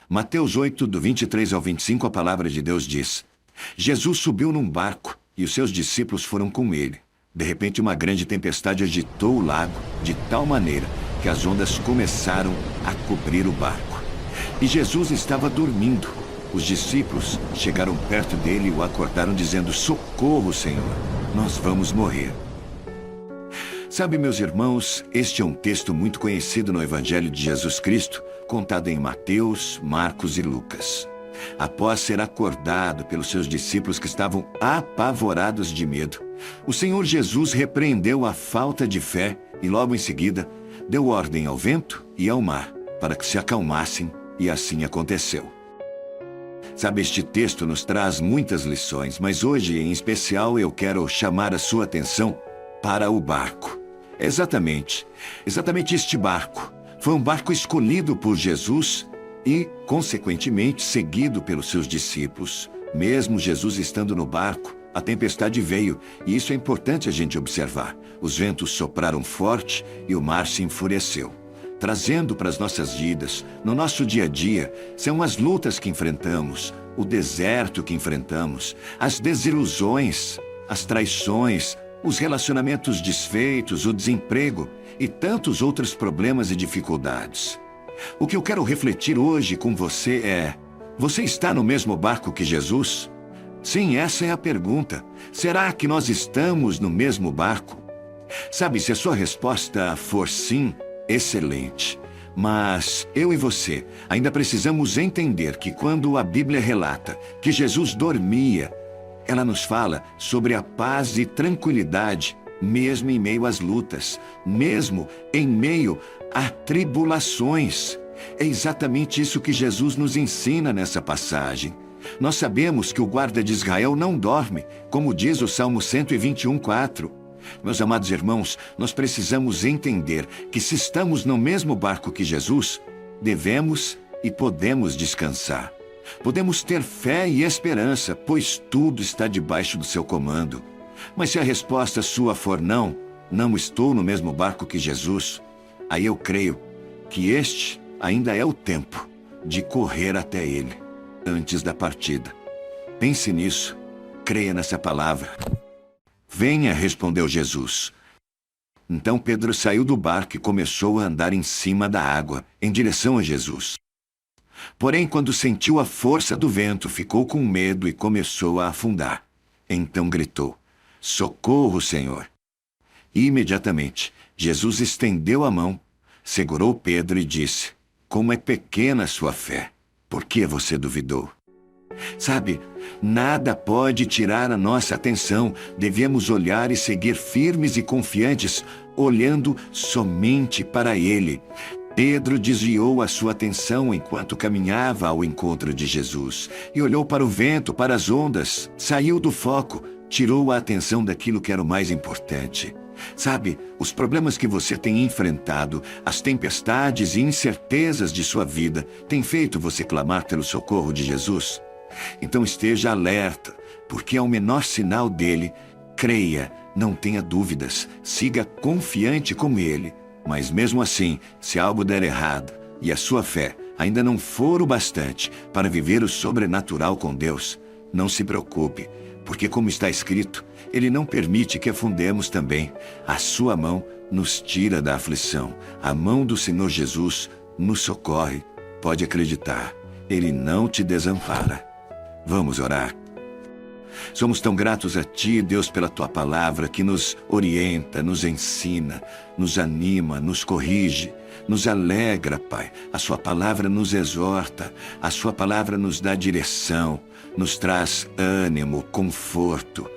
Mateus 8, do 23 ao 25, a palavra de Deus diz: Jesus subiu num barco e os seus discípulos foram com ele. De repente, uma grande tempestade agitou o lago de tal maneira que as ondas começaram a cobrir o barco. E Jesus estava dormindo. Os discípulos chegaram perto dele e o acordaram dizendo: "Socorro, Senhor, nós vamos morrer." Sabe, meus irmãos, este é um texto muito conhecido no Evangelho de Jesus Cristo, contado em Mateus, Marcos e Lucas. Após ser acordado pelos seus discípulos que estavam apavorados de medo, o Senhor Jesus repreendeu a falta de fé e logo em seguida deu ordem ao vento e ao mar para que se acalmassem, e assim aconteceu. Sabe, este texto nos traz muitas lições, mas hoje em especial eu quero chamar a sua atenção para o barco. Exatamente este barco. Foi um barco escolhido por Jesus e, consequentemente, seguido pelos seus discípulos. Mesmo Jesus estando no barco, a tempestade veio, e isso é importante a gente observar. Os ventos sopraram forte e o mar se enfureceu. Trazendo para as nossas vidas, no nosso dia a dia, são as lutas que enfrentamos, o deserto que enfrentamos, as desilusões, as traições, os relacionamentos desfeitos, o desemprego e tantos outros problemas e dificuldades. O que eu quero refletir hoje com você é: você está no mesmo barco que Jesus? Sim, essa é a pergunta. Será que nós estamos no mesmo barco? Sabe, se a sua resposta for sim, excelente. Mas eu e você ainda precisamos entender que quando a Bíblia relata que Jesus dormia, ela nos fala sobre a paz e tranquilidade, mesmo em meio às lutas, mesmo em meio a tribulações. É exatamente isso que Jesus nos ensina nessa passagem. Nós sabemos que o guarda de Israel não dorme, como diz o Salmo 121:4. Meus amados irmãos, nós precisamos entender que se estamos no mesmo barco que Jesus, devemos e podemos descansar. Podemos ter fé e esperança, pois tudo está debaixo do seu comando. Mas se a resposta sua for não estou no mesmo barco que Jesus, aí eu creio que este ainda é o tempo de correr até ele, antes da partida. Pense nisso, creia nessa palavra. "Venha", respondeu Jesus. Então Pedro saiu do barco e começou a andar em cima da água, em direção a Jesus. Porém, quando sentiu a força do vento, ficou com medo e começou a afundar. Então gritou: "Socorro, Senhor!" E imediatamente, Jesus estendeu a mão, segurou Pedro e disse: "Como é pequena a sua fé! Por que você duvidou?" Sabe, nada pode tirar a nossa atenção. Devemos olhar e seguir firmes e confiantes, olhando somente para Ele. Pedro desviou a sua atenção enquanto caminhava ao encontro de Jesus e olhou para o vento, para as ondas, saiu do foco, tirou a atenção daquilo que era o mais importante. Sabe, os problemas que você tem enfrentado, as tempestades e incertezas de sua vida, têm feito você clamar pelo socorro de Jesus? Então esteja alerta, porque ao menor sinal dele, creia, não tenha dúvidas, siga confiante como ele. Mas mesmo assim, se algo der errado e a sua fé ainda não for o bastante para viver o sobrenatural com Deus, não se preocupe, porque como está escrito, Ele não permite que afundemos também. A sua mão nos tira da aflição. A mão do Senhor Jesus nos socorre. Pode acreditar, Ele não te desampara. Vamos orar. Somos tão gratos a Ti, Deus, pela Tua palavra que nos orienta, nos ensina, nos anima, nos corrige, nos alegra, Pai. A Sua palavra nos exorta, a Sua palavra nos dá direção, nos traz ânimo, conforto.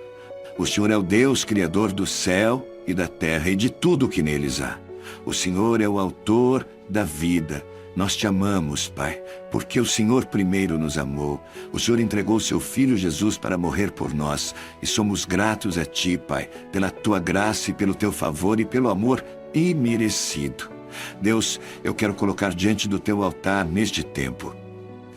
O Senhor é o Deus Criador do céu e da terra e de tudo que neles há. O Senhor é o autor da vida. Nós te amamos, Pai, porque o Senhor primeiro nos amou. O Senhor entregou seu Filho Jesus para morrer por nós. E somos gratos a Ti, Pai, pela Tua graça e pelo Teu favor e pelo amor imerecido. Deus, eu quero colocar diante do Teu altar neste tempo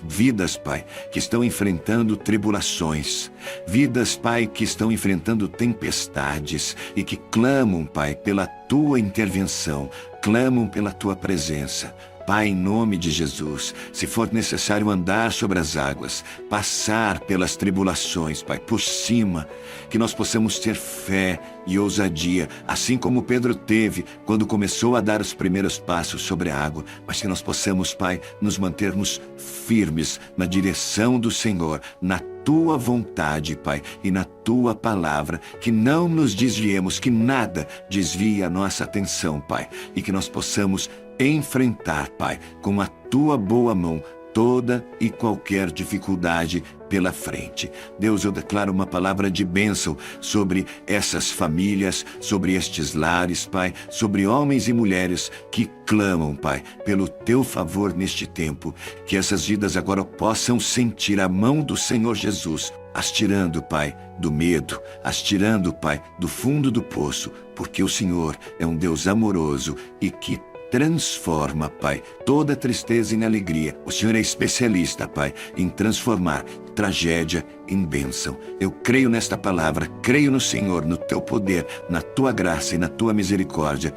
vidas, Pai, que estão enfrentando tribulações. Vidas, Pai, que estão enfrentando tempestades e que clamam, Pai, pela Tua intervenção, clamam pela Tua presença. Pai, em nome de Jesus, se for necessário andar sobre as águas, passar pelas tribulações, Pai, por cima, que nós possamos ter fé e ousadia, assim como Pedro teve quando começou a dar os primeiros passos sobre a água, mas que nós possamos, Pai, nos mantermos firmes na direção do Senhor, na Tua vontade, Pai, e na Tua palavra, que não nos desviemos, que nada desvie a nossa atenção, Pai, e que nós possamos enfrentar, Pai, com a Tua boa mão, toda e qualquer dificuldade pela frente. Deus, eu declaro uma palavra de bênção sobre essas famílias, sobre estes lares, Pai, sobre homens e mulheres que clamam, Pai, pelo Teu favor neste tempo, que essas vidas agora possam sentir a mão do Senhor Jesus, as tirando, Pai, do medo, as tirando, Pai, do fundo do poço, porque o Senhor é um Deus amoroso e que transforma, Pai, toda tristeza em alegria. O Senhor é especialista, Pai, em transformar tragédia em bênção. Eu creio nesta palavra, creio no Senhor, no Teu poder, na Tua graça e na Tua misericórdia.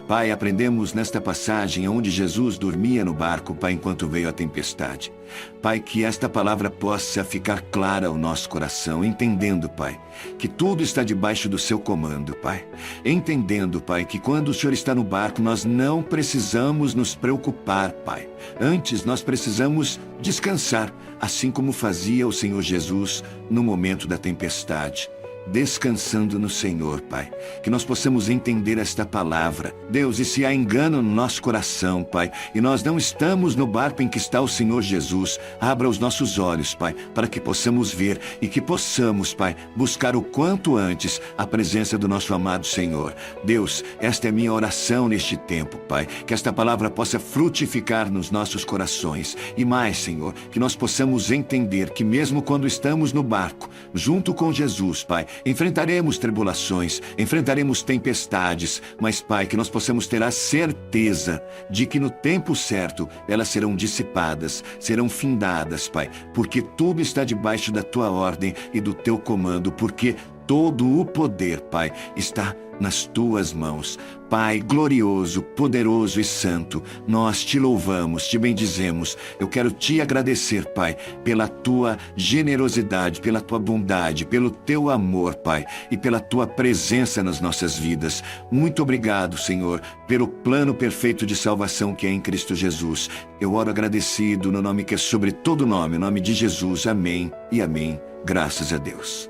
Pai, aprendemos nesta passagem onde Jesus dormia no barco, Pai, enquanto veio a tempestade. Pai, que esta palavra possa ficar clara ao nosso coração, entendendo, Pai, que tudo está debaixo do Seu comando, Pai. Entendendo, Pai, que quando o Senhor está no barco, nós não precisamos nos preocupar, Pai. Antes, nós precisamos descansar, assim como fazia o Senhor Jesus no momento da tempestade. Descansando no Senhor, Pai. Que nós possamos entender esta palavra. Deus, e se há engano no nosso coração, Pai, e nós não estamos no barco em que está o Senhor Jesus, abra os nossos olhos, Pai, para que possamos ver e que possamos, Pai, buscar o quanto antes a presença do nosso amado Senhor. Deus, esta é minha oração neste tempo, Pai, que esta palavra possa frutificar nos nossos corações. E mais, Senhor, que nós possamos entender que mesmo quando estamos no barco, junto com Jesus, Pai, enfrentaremos tribulações, enfrentaremos tempestades, mas, Pai, que nós possamos ter a certeza de que no tempo certo elas serão dissipadas, serão findadas, Pai, porque tudo está debaixo da Tua ordem e do Teu comando, porque todo o poder, Pai, está nas Tuas mãos. Pai glorioso, poderoso e santo, nós Te louvamos, Te bendizemos. Eu quero Te agradecer, Pai, pela Tua generosidade, pela Tua bondade, pelo Teu amor, Pai, e pela Tua presença nas nossas vidas. Muito obrigado, Senhor, pelo plano perfeito de salvação que é em Cristo Jesus. Eu oro agradecido no nome que é sobre todo nome, o nome de Jesus. Amém e amém. Graças a Deus.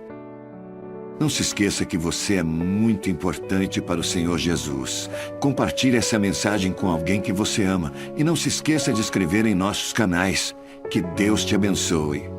Não se esqueça que você é muito importante para o Senhor Jesus. Compartilhe essa mensagem com alguém que você ama e não se esqueça de inscrever em nossos canais. Que Deus te abençoe.